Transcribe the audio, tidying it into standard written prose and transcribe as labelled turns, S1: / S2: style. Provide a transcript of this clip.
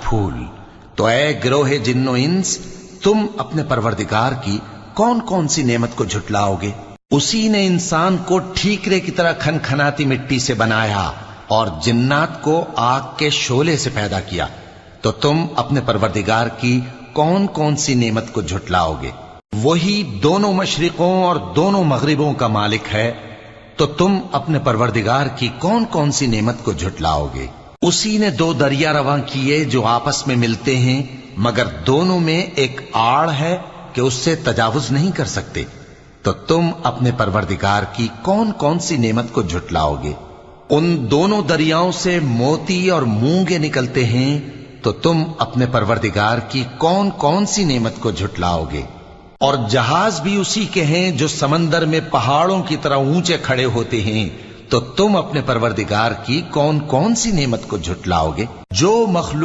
S1: फूल। तो ए गिरोहे जिन्नो इंस, तुम अपने परवरदिगार की कौन कौन सी नेमत को झुटलाओगे? उसी ने इंसान को ठीकरे की तरह खनखनाती मिट्टी से बनाया और जिन्नात को आग के शोले से पैदा किया। तो तुम अपने परवरदिगार की कौन कौन सी नेमत को झुटलाओगे? वही दोनों मशरिकों और दोनों मगरिबों का मालिक है। तो तुम अपने परवरदिगार की कौन कौन सी नेमत को झुटलाओगे? उसी ने दो दरिया रवां किए जो आपस में मिलते हैं, मगर दोनों में एक आड़ है कि उससे तजावुज नहीं कर सकते। तो तुम अपने परवरदिगार की कौन कौन सी नेमत को झुटलाओगे? उन दोनों दरियाओं से मोती और मूंगे निकलते हैं। तो तुम अपने परवरदिगार की कौन कौन सी नेमत को झुटलाओगे? और जहाज भी उसी के हैं जो समंदर में पहाड़ों की तरह ऊंचे खड़े होते हैं। तो तुम अपने परवरदिगार की कौन कौन सी नेमत को झुटलाओगे? जो मखलूक